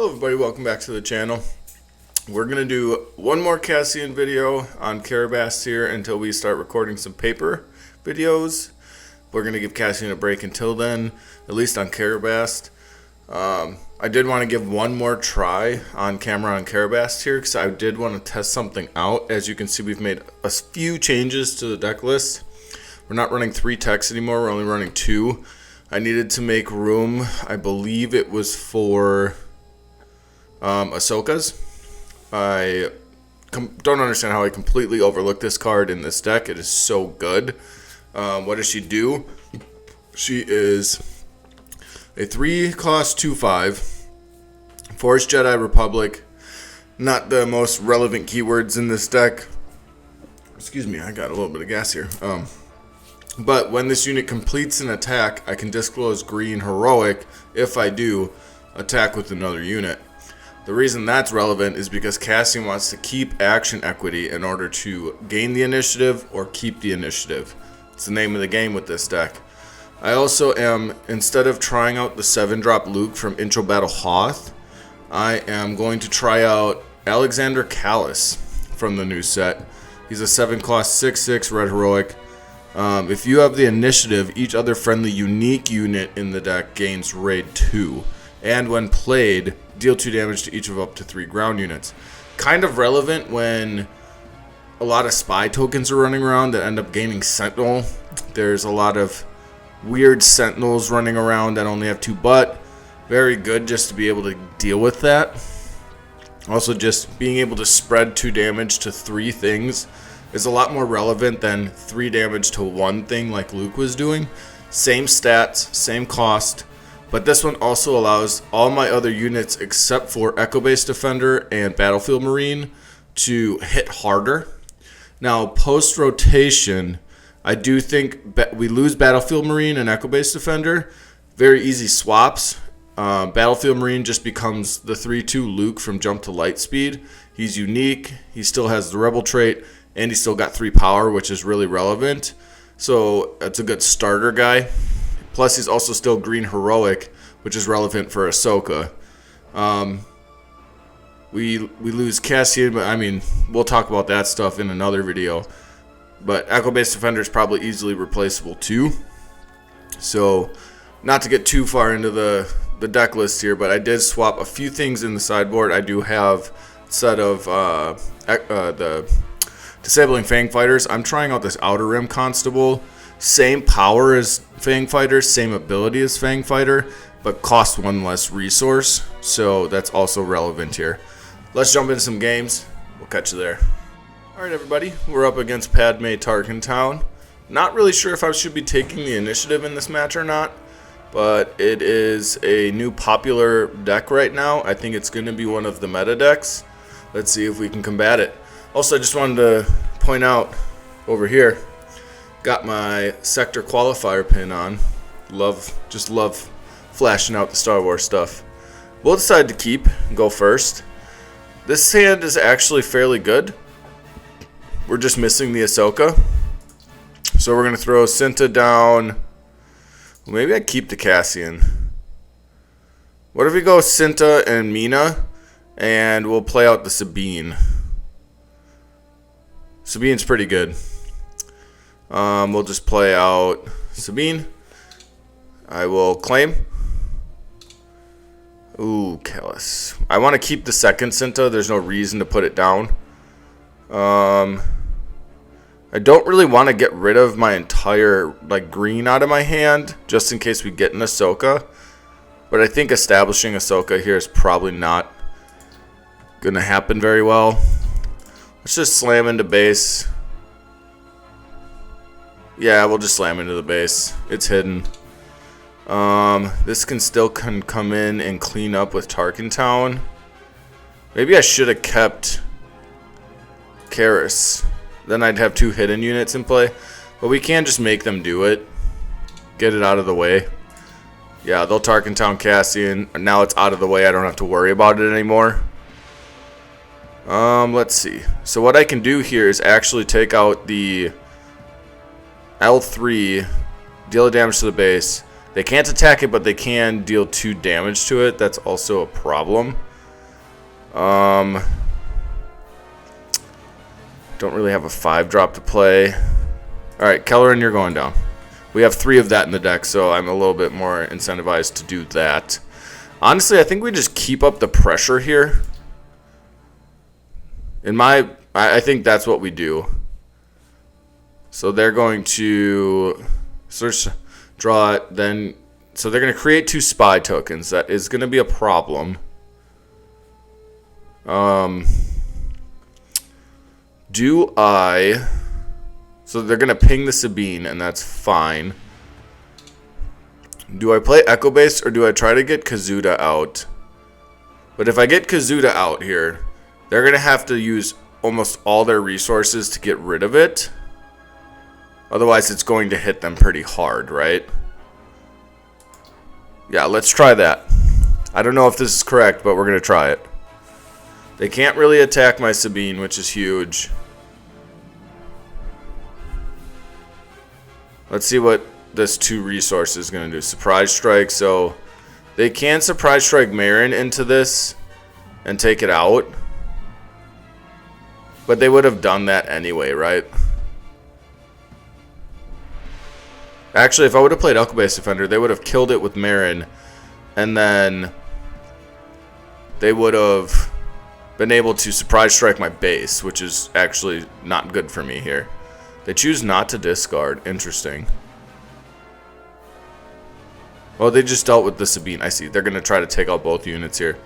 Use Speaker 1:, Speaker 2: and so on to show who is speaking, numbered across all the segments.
Speaker 1: Hello everybody, welcome back to the channel. We're going to do one more Cassian video on Karabast here until we start recording some paper videos. We're going to give Cassian a break until then, at least on Karabast. I did want to give one more try on camera on Karabast here because I did want to test something out. As you can see, we've made a few changes to the deck list. We're not running 3 techs anymore, we're only running 2. I needed to make room, I believe it was for Ahsoka's. I don't understand how I completely overlooked this card in this deck. It is so good. What does she do? She is a 3-cost 2/5 Force Jedi Republic. Not the most relevant keywords in this deck. Excuse me, I got a little bit of gas here. But when this unit completes an attack, I can disclose green heroic. If I do, attack with another unit. The reason that's relevant is because Cassian wants to keep action equity in order to gain the initiative or keep the initiative. It's the name of the game with this deck. I also am, instead of trying out the 7-drop Luke from Intro Battle Hoth, I am going to try out Alexsandr Kallus from the new set. He's a 7-cost 6/6 red heroic. If you have the initiative, each other friendly unique unit in the deck gains raid 2. And when played, deal 2 damage to each of up to 3 ground units. Kind of relevant when a lot of spy tokens are running around that end up gaining Sentinel. There's a lot of weird Sentinels running around that only have 2 butt. Very good just to be able to deal with that. Also, just being able to spread 2 damage to 3 things is a lot more relevant than 3 damage to 1 thing like Luke was doing. Same stats, same cost. But this one also allows all my other units except for Echo Base Defender and Battlefield Marine to hit harder. Now, post-rotation, I do think we lose Battlefield Marine and Echo Base Defender. Very easy swaps. Battlefield Marine just becomes the 3/2 Luke from Jump to Light Speed. He's unique, he still has the Rebel trait, and he's still got 3 power, which is really relevant. So, that's a good starter guy. Plus, he's also still green heroic, which is relevant for Ahsoka. We lose Cassian, but I mean, we'll talk about that stuff in another video. But Echo Base Defender is probably easily replaceable too. So, not to get too far into the deck list here, but I did swap a few things in the sideboard. I do have a set of the Disabling Fang Fighters. I'm trying out this Outer Rim Constable. Same power as Fang Fighter, same ability as Fang Fighter, but costs 1 less resource, so that's also relevant here. Let's jump into some games. We'll catch you there. Alright everybody, we're up against Padme Tarkintown. Not really sure if I should be taking the initiative in this match or not, but it is a new popular deck right now. I think it's going to be one of the meta decks. Let's see if we can combat it. Also, I just wanted to point out over here, got my sector qualifier pin on. Just love flashing out the Star Wars stuff. We'll decide to keep and go first. This hand is actually fairly good. We're just missing the Ahsoka. So we're going to throw Cinta down. Maybe I keep the Cassian. What if we go Cinta and Mina, and we'll play out the Sabine. Sabine's pretty good. We'll just play out Sabine. I will claim. Ooh, Kallus. I want to keep the second Cinta. There's no reason to put it down. I don't really want to get rid of my entire green out of my hand, just in case we get an Ahsoka. But I think establishing Ahsoka here is probably not going to happen very well. Let's just slam into base. Yeah, we'll just slam into the base. It's hidden. This can still come in and clean up with Tarkintown. Maybe I should have kept Karis. Then I'd have 2 hidden units in play. But we can just make them do it. Get it out of the way. Yeah, they'll Tarkintown Cassian. Now it's out of the way. I don't have to worry about it anymore. Let's see. So what I can do here is actually take out the L3, deal damage to the base, They can't attack it, but they can deal 2 damage to it. That's also a problem. Don't really have a 5-drop to play. Alright, Kelleran, you're going down. We have 3 of that in the deck, so I'm a little bit more incentivized to do that. Honestly, I think we just keep up the pressure here. I think that's what we do. So they're going to search, draw it, then... So they're going to create 2 spy tokens. That is going to be a problem. Do I... So they're going to ping the Sabine, and that's fine. Do I play Echo Base, or do I try to get Kazuda out? But if I get Kazuda out here, they're going to have to use almost all their resources to get rid of it. Otherwise, it's going to hit them pretty hard, right? Yeah, let's try that. I don't know if this is correct, but we're going to try it. They can't really attack my Sabine, which is huge. Let's see what this 2 resource is going to do. Surprise strike. So they can surprise strike Marin into this and take it out. But they would have done that anyway, right? Actually, if I would have played Echo Base Defender, they would have killed it with Marin. And then they would have been able to surprise strike my base, which is actually not good for me here. They choose not to discard. Interesting. Well, they just dealt with the Sabine. I see. They're going to try to take out both units here.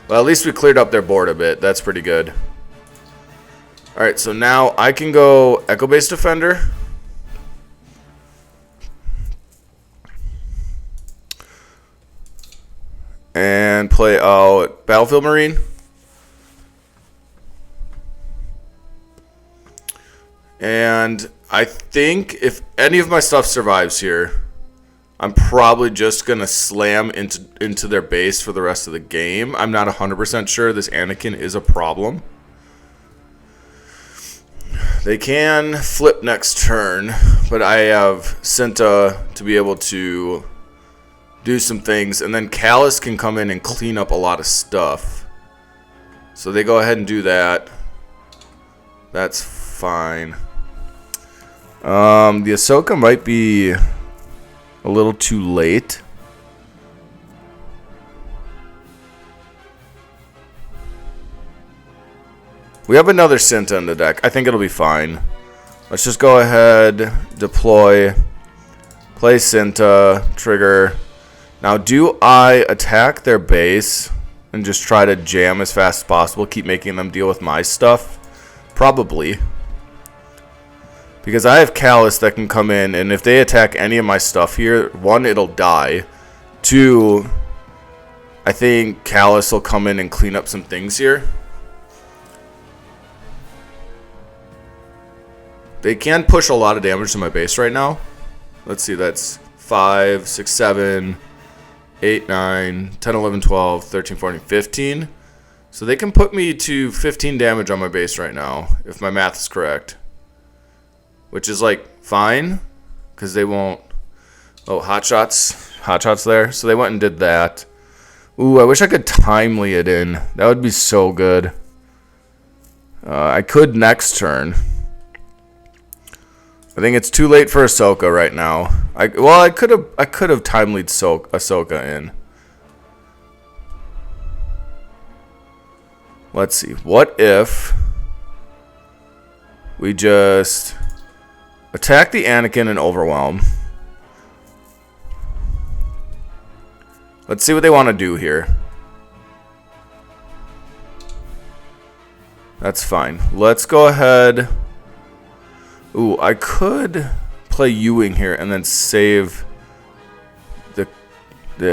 Speaker 1: Well, at least we cleared up their board a bit. That's pretty good. Alright, so now I can go Echo Base Defender. And play out Battlefield Marine. And I think if any of my stuff survives here, I'm probably just going to slam into their base for the rest of the game. I'm not 100% sure. This Anakin is a problem. They can flip next turn, but I have Cinta to be able to do some things. And then Kallus can come in and clean up a lot of stuff. So they go ahead and do that. That's fine. The Ahsoka might be a little too late. We have another Cinta in the deck. I think it'll be fine. Let's just go ahead, deploy, play Cinta, trigger. Now, do I attack their base and just try to jam as fast as possible, keep making them deal with my stuff? Probably. Because I have Kallus that can come in, and if they attack any of my stuff here, 1, it'll die. 2, I think Kallus will come in and clean up some things here. They can push a lot of damage to my base right now. Let's see, that's 5, 6, 7, 8, 9, 10, 11, 12, 13, 14, 15. So they can put me to 15 damage on my base right now, if my math is correct. Which is, like, fine, because they won't... Oh, hot shots there. So they went and did that. Ooh, I wish I could timely it in. That would be so good. I could next turn. I think it's too late for Ahsoka right now. I could have timelied Ahsoka in. Let's see. What if we just attack the Anakin and overwhelm? Let's see what they want to do here. That's fine. Let's go ahead. Ooh, I could play Ewing here and then save the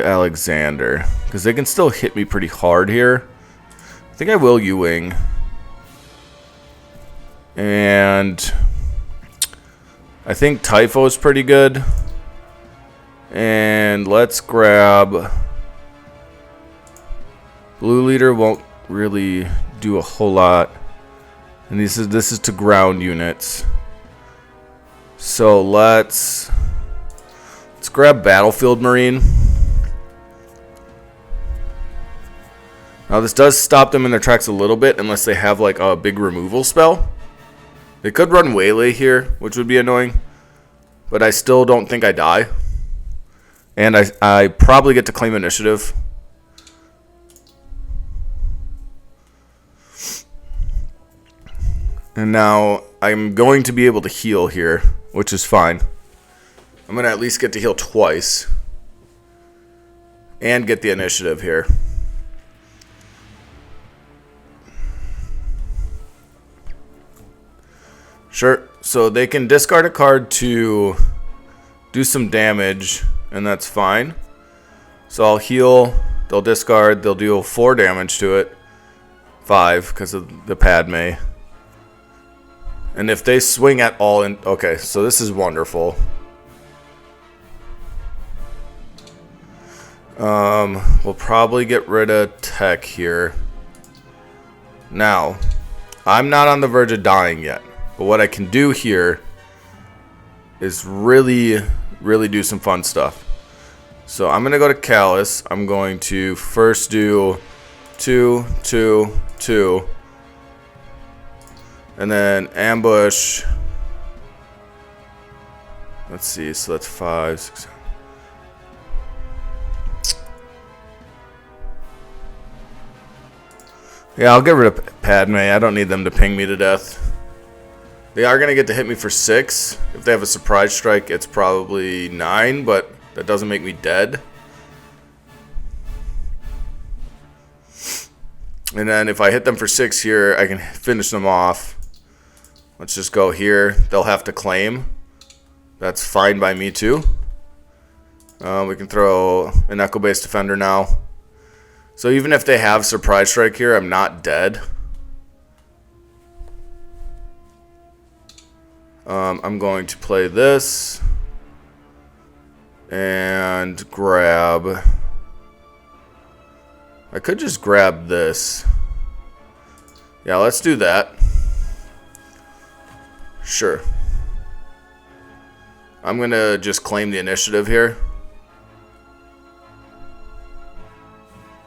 Speaker 1: Alexander, because they can still hit me pretty hard here. I think I will Ewing. And I think Typho is pretty good. And let's grab... Blue Leader won't really do a whole lot. And this is to ground units. So let's grab Battlefield Marine. Now this does stop them in their tracks a little bit unless they have like a big removal spell. They could run Waylay here, which would be annoying. But I still don't think I die. And I probably get to claim initiative. And now I'm going to be able to heal here, which is fine. I'm going to at least get to heal twice. And get the initiative here. Sure, so they can discard a card to do some damage, and that's fine. So I'll heal, they'll discard, they'll deal 4 damage to it. 5, because of the Padme. And if they swing at all in... Okay, so this is wonderful. We'll probably get rid of tech here. Now, I'm not on the verge of dying yet. But what I can do here is really do some fun stuff. So I'm going to go to Kallus. I'm going to first do 2, 2, 2. And then ambush. Let's see. So that's 5, 6, 7. Yeah, I'll get rid of Padme. I don't need them to ping me to death. They are going to get to hit me for 6. If they have a surprise strike, it's probably 9, but that doesn't make me dead. And then if I hit them for 6 here, I can finish them off. Let's just go here. They'll have to claim. That's fine by me too. We can throw an Echo-based defender now. So even if they have surprise strike here, I'm not dead. I'm going to play this and grab... I could just grab this. Yeah, let's do that. Sure. I'm going to just claim the initiative here.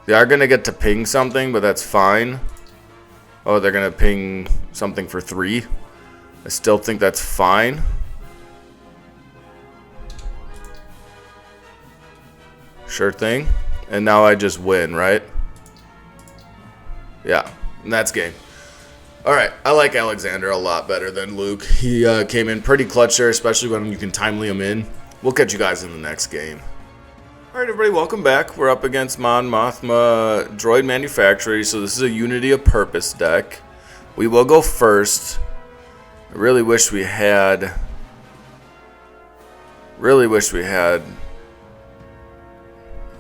Speaker 1: They are going to get to ping something, but that's fine. Oh, they're going to ping something for 3. I still think that's fine. Sure thing. And now I just win, right? Yeah, and that's game. Alright, I like Alexsandr a lot better than Luke. He came in pretty clutch there, especially when you can timely him in. We'll catch you guys in the next game. Alright everybody, welcome back. We're up against Mon Mothma Droid Manufactory, so this is a Unity of Purpose deck. We will go first. I really wish we had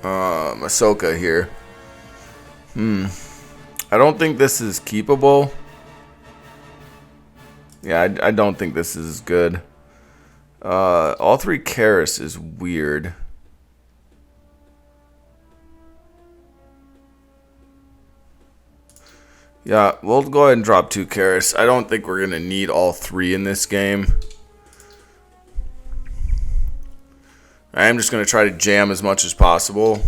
Speaker 1: Ahsoka here. I don't think this is keepable. Yeah, I don't think this is good. All 3 Karis is weird. Yeah, we'll go ahead and drop 2 Karis. I don't think we're going to need all 3 in this game. I am just going to try to jam as much as possible.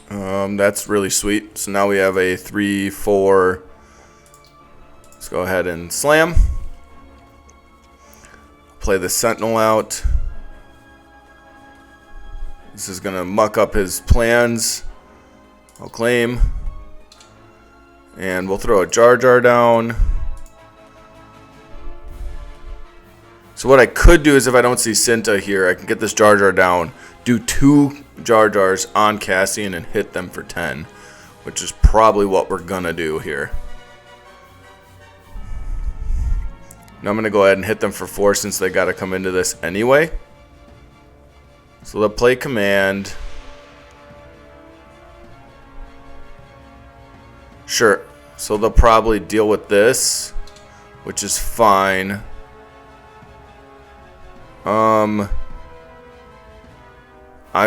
Speaker 1: That's really sweet. So now we have a 3, 4. Let's go ahead and slam. Play the Sentinel out. This is going to muck up his plans. I'll claim. And we'll throw a Jar Jar down. So what I could do is if I don't see Cinta here, I can get this Jar Jar down, do 2 Jar Jars on Cassian and hit them for 10, which is probably what we're going to do here. Now I'm going to go ahead and hit them for 4 since they got to come into this anyway. So they'll play command. Sure. So they'll probably deal with this, which is fine. I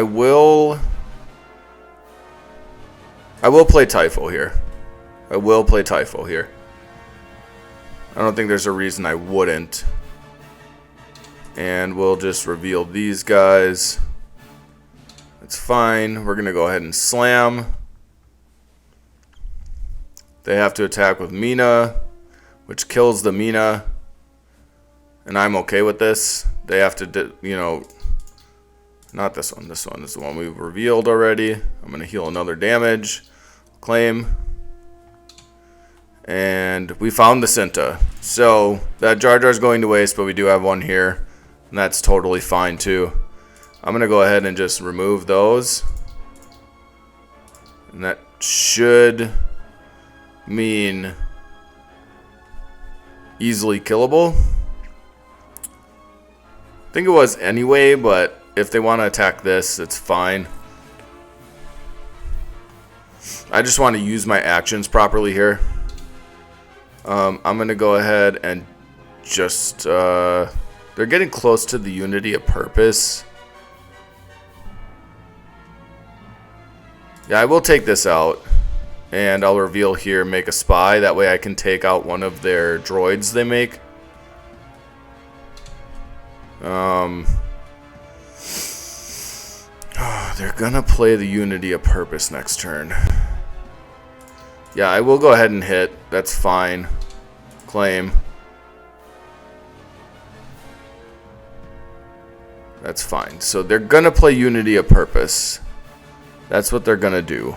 Speaker 1: will play Typho here. I don't think there's a reason I wouldn't. And we'll just reveal these guys. It's fine. We're going to go ahead and slam. They have to attack with Mina, which kills the Mina. And I'm okay with this. They have to, you know, not this one. This one is the one we've revealed already. I'm going to heal another damage. Claim. And we found the Cinta. So that Jar Jar's going to waste, but we do have one here. And that's totally fine too. I'm going to go ahead and just remove those. And that should mean easily killable. I think it was anyway, but if they want to attack this, it's fine. I just want to use my actions properly here. I'm going to go ahead and just... they're getting close to the unity of purpose. Yeah, I will take this out. And I'll reveal here, make a spy. That way I can take out one of their droids they make. They're gonna play the unity of purpose next turn. Yeah, I will go ahead and hit. That's fine. Claim. That's fine. So they're gonna play unity of purpose. That's what they're gonna do.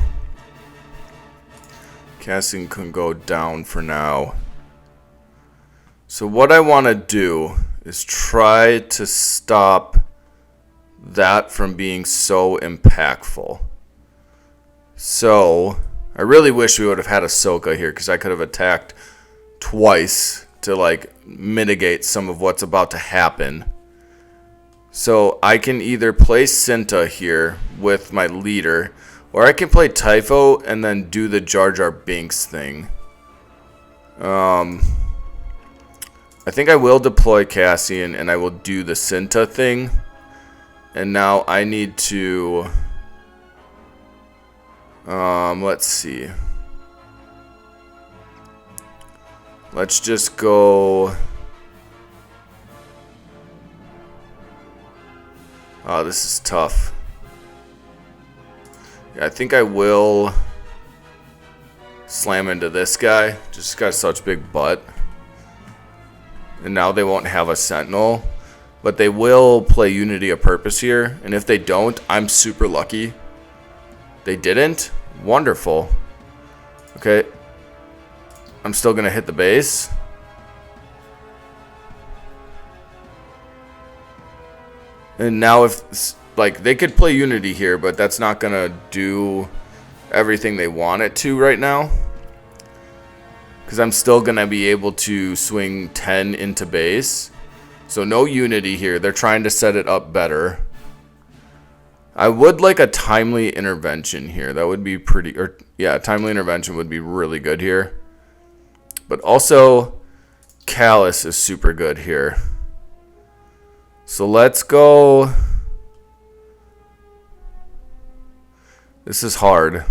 Speaker 1: Cassian can go down for now. So what I want to do is try to stop that from being so impactful. So I really wish we would have had Ahsoka here, because I could have attacked twice to like mitigate some of what's about to happen. So I can either play Cinta here with my leader, or I can play Typho and then do the Jar Binks thing. I think I will deploy Cassian and I will do the Cinta thing. And now I need to... let's see. Let's just go... Oh, this is tough. Yeah, I think I will slam into this guy. Just got such big butt. And now they won't have a Sentinel. But they will play Unity of Purpose here. And if they don't, I'm super lucky. They didn't? Wonderful. Okay. I'm still going to hit the base. And now if, like, they could play Unity here, but that's not going to do everything they want it to right now. Because I'm still going to be able to swing 10 into base. So no Unity here. They're trying to set it up better. I would like a timely intervention here. That would be pretty... Or yeah, timely intervention would be really good here. But also, Kallus is super good here. So let's go... This is hard.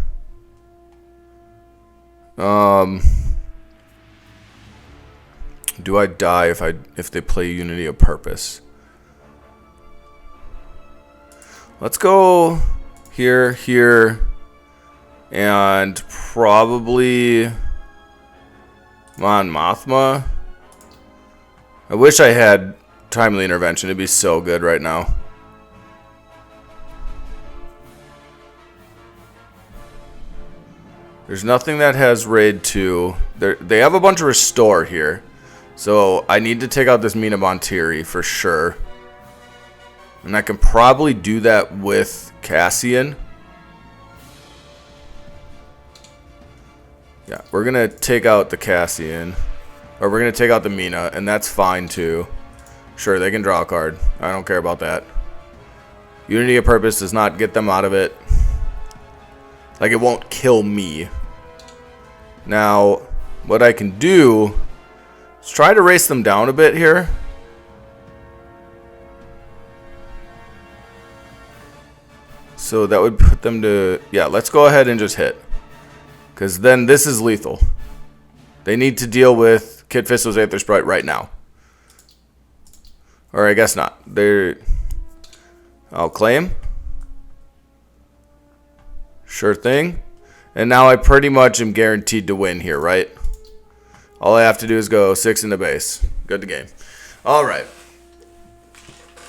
Speaker 1: Do I die if they play Unity of Purpose? Let's go here, here, and probably Mon Mothma. I wish I had timely intervention. It'd be so good right now. There's nothing that has raid 2. They have a bunch of restore here. So I need to take out this Mina Bonteri for sure. And I can probably do that with Cassian. Yeah, we're going to take out the Cassian. Or we're going to take out the Mina, and that's fine too. Sure, they can draw a card. I don't care about that. Unity of Purpose does not get them out of it. Like, it won't kill me. Now, what I can do is try to race them down a bit here. So that would put them to... Yeah, let's go ahead and just hit. Because then this is lethal. They need to deal with Kid Fisto's Aethersprite right now. Or I guess not. I'll claim. Sure thing. And now I pretty much am guaranteed to win here, right? All I have to do is go 6 in the base. Good to game. All right.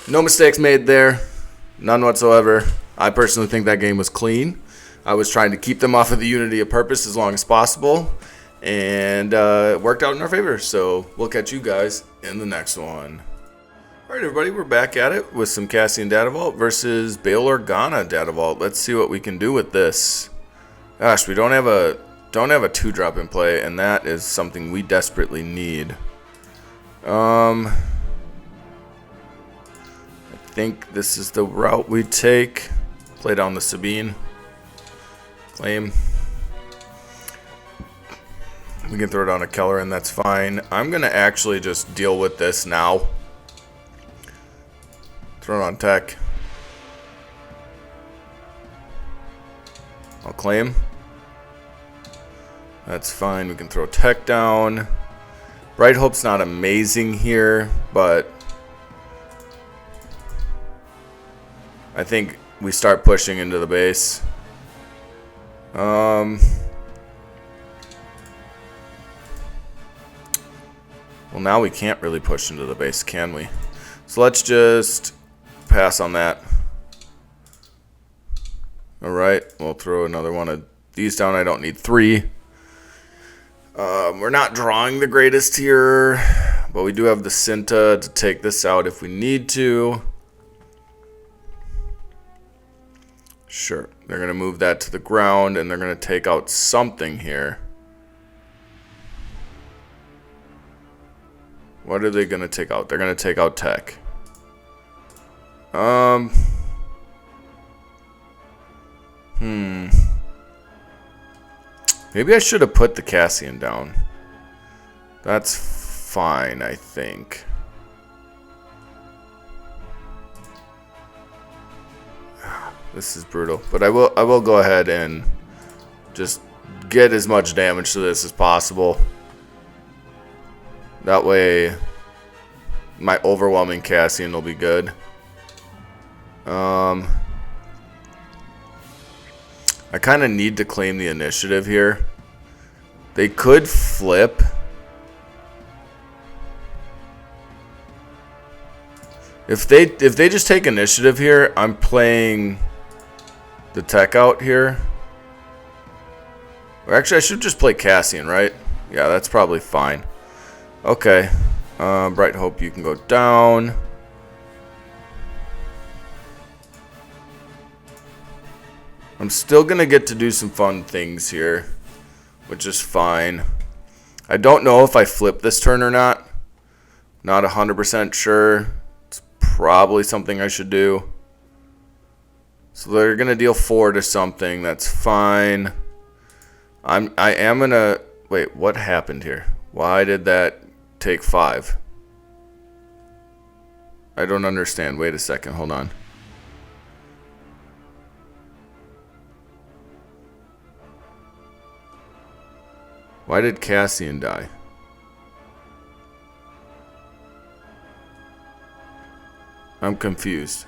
Speaker 1: No mistakes made there. None whatsoever. I personally think that game was clean. I was trying to keep them off of the Unity of Purpose as long as possible. And it worked out in our favor. So we'll catch you guys in the next one. All right, everybody. We're back at it with some Cassian Data Vault versus Bale Organa Data Vault. Let's see what we can do with this. Gosh, we don't have a 2-drop in play, and that is something we desperately need. I think this is the route we take. Play down the Sabine. Claim. We can throw down a Kelleran, that's fine. I'm going to actually just deal with this now. Throw it on tech. I'll claim. That's fine. We can throw tech down. Bright Hope's not amazing here, but I think we start pushing into the base. Well, now we can't really push into the base, can we? So let's just pass on that. Alright, we'll throw another one of these down. I don't need 3. We're not drawing the greatest here, but we do have the Cinta to take this out if we need to. Sure, they're going to move that to the ground, and they're going to take out something here. What are they going to take out? They're going to take out tech. Maybe I should have put the Cassian down. That's fine, I think. This is brutal, but I will go ahead and just get as much damage to this as possible. That way my overwhelming Cassian will be good. I kind of need to claim the initiative here. They could flip. If they just take initiative here, I'm playing the tech out here. Or actually, I should just play Cassian, right? Yeah, that's probably fine. Okay. Bright Hope, you can go down. I'm still going to get to do some fun things here, which is fine. I don't know if I flip this turn or not. Not 100% sure. It's probably something I should do. So they're going to deal 4 to something. That's fine. I am going to... Wait, what happened here? Why did that take 5? I don't understand. Wait a second. Hold on. Why did Cassian die? I'm confused.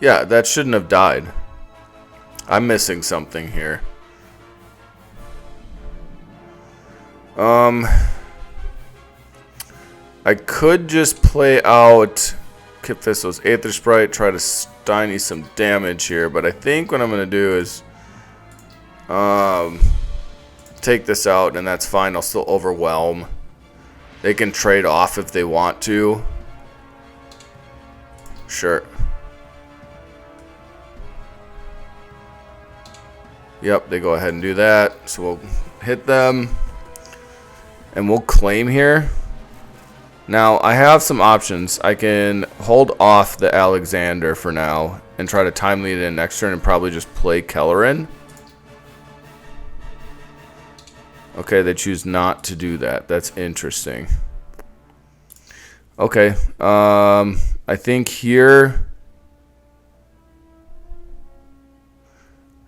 Speaker 1: Yeah, that shouldn't have died. I'm missing something here. I could just play out Kip Fisto's Aethersprite, try to stymie some damage here, but I think what I'm going to do is take this out, and that's fine. I'll still overwhelm. They can trade off if they want to. Sure. Yep, they go ahead and do that. So we'll hit them, and we'll claim here. Now, I have some options. I can hold off the Alexsandr for now and try to time lead in next turn and probably just play Kelleran. Okay, they choose not to do that. That's interesting. Okay, I think here...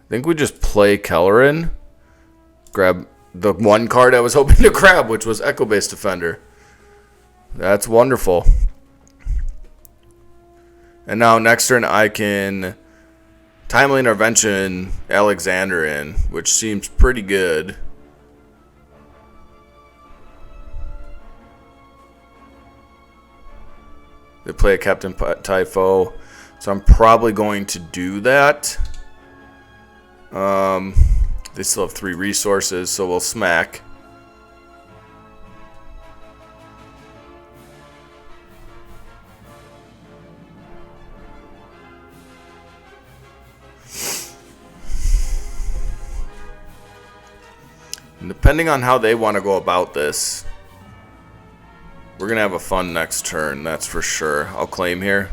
Speaker 1: I think we just play Kelleran. Grab the one card I was hoping to grab, which was Echo Base Defender. That's wonderful. And now next turn I can timely intervention Alexsandr in, which seems pretty good. They play a Captain Typho, so I'm probably going to do that. They still have 3 resources, so we'll smack. And depending on how they want to go about this, we're going to have a fun next turn, that's for sure. I'll claim here.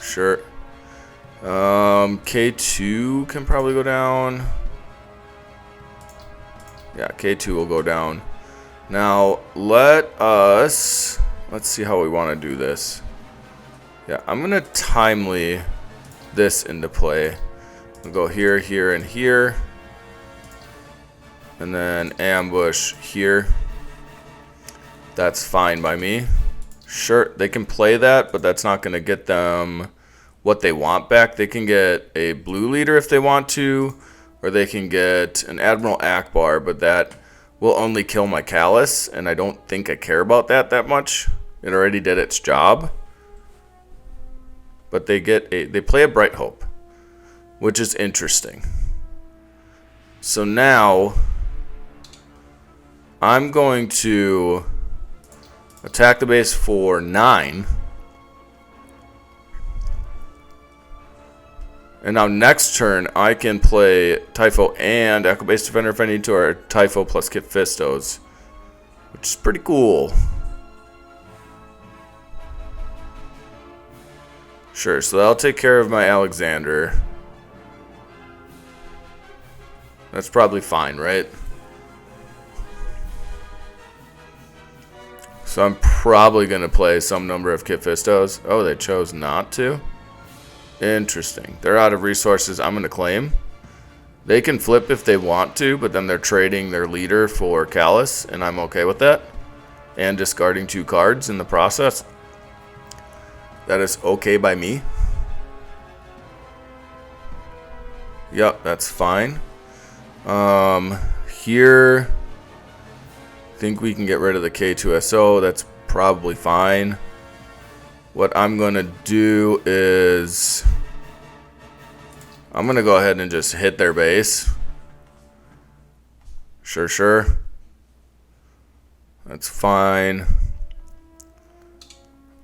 Speaker 1: Sure. K2 can probably go down. Yeah, K2 will go down. Now, let's see how we want to do this. Yeah, I'm going to timely this into play. We'll go here, here, and here. And then ambush here. That's fine by me. Sure, they can play that, but that's not going to get them what they want back. They can get a blue leader if they want to, or they can get an Admiral Akbar, but that will only kill my Kallus, and I don't think I care about that much. It already did its job. But they play a Bright Hope, which is interesting. So now I'm going to attack the base for 9. And now next turn I can play Typho and Echo Base Defender if I need to, or Typho plus Kit Fistos, which is pretty cool. Sure, so that'll take care of my Alexsandr. That's probably fine, right? So I'm probably going to play some number of Kit Fistos. Oh, they chose not to? Interesting. They're out of resources. I'm going to claim. They can flip if they want to, but then they're trading their leader for Kallus, and I'm okay with that. And discarding 2 cards in the process. That is okay by me. Yep, that's fine. Here, I think we can get rid of the K2SO. That's probably fine. What I'm going to do is I'm going to go ahead and just hit their base. Sure. That's fine.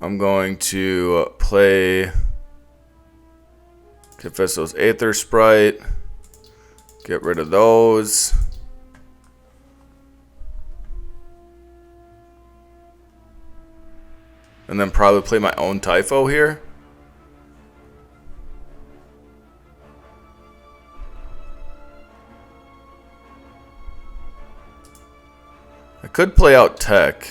Speaker 1: I'm going to play Fisto's Aethersprite. Get rid of those. And then probably play my own Typho here. I could play out Tech.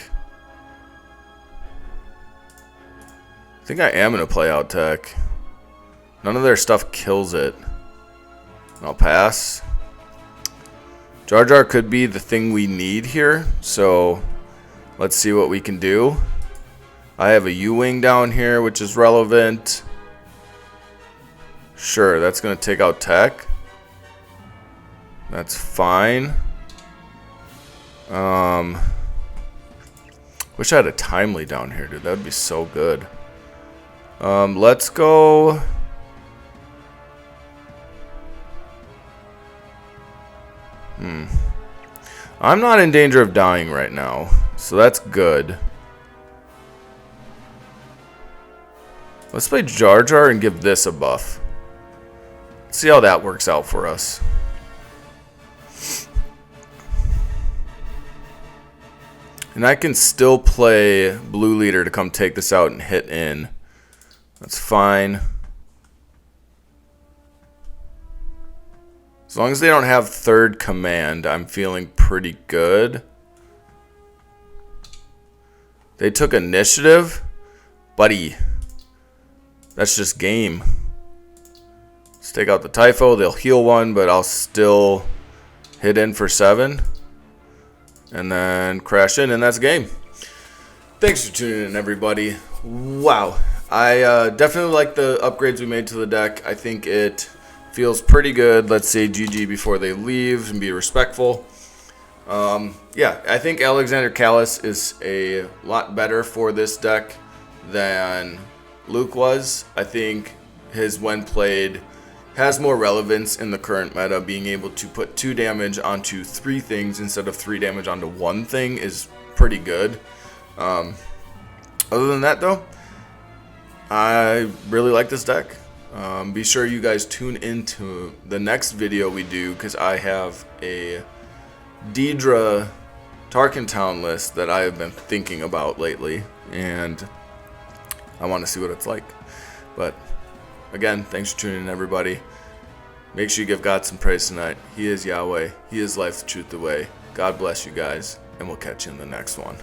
Speaker 1: I think I am going to play out Tech. None of their stuff kills it. I'll pass. Jar Jar could be the thing we need here. So let's see what we can do. I have a U-Wing down here, which is relevant. Sure, that's going to take out Tech. That's fine. Wish I had a timely down here, dude. That would be so good. Let's go. I'm not in danger of dying right now, so that's good. Let's play Jar Jar and give this a buff. Let's see how that works out for us. And I can still play Blue Leader to come take this out and hit in. That's fine. As long as they don't have third command, I'm feeling pretty good. They took initiative? Buddy. That's just game. Let's take out the Typho. They'll heal 1, but I'll still hit in for 7. And then crash in, and that's game. Thanks for tuning in, everybody. Wow. I definitely like the upgrades we made to the deck. I think it feels pretty good. Let's say GG before they leave and be respectful. Yeah, I think Alexsandr Kallus is a lot better for this deck than Luke was. I think his when played has more relevance in the current meta. Being able to put 2 damage onto 3 things instead of 3 damage onto 1 thing is pretty good. Other than that, though, I really like this deck. Be sure you guys tune into the next video we do, because I have a Deidre Tarkentown list that I have been thinking about lately, and I want to see what it's like. But again, thanks for tuning in, everybody. Make sure you give God some praise tonight. He is Yahweh. He is life, the truth, the way. God bless you guys, and we'll catch you in the next one.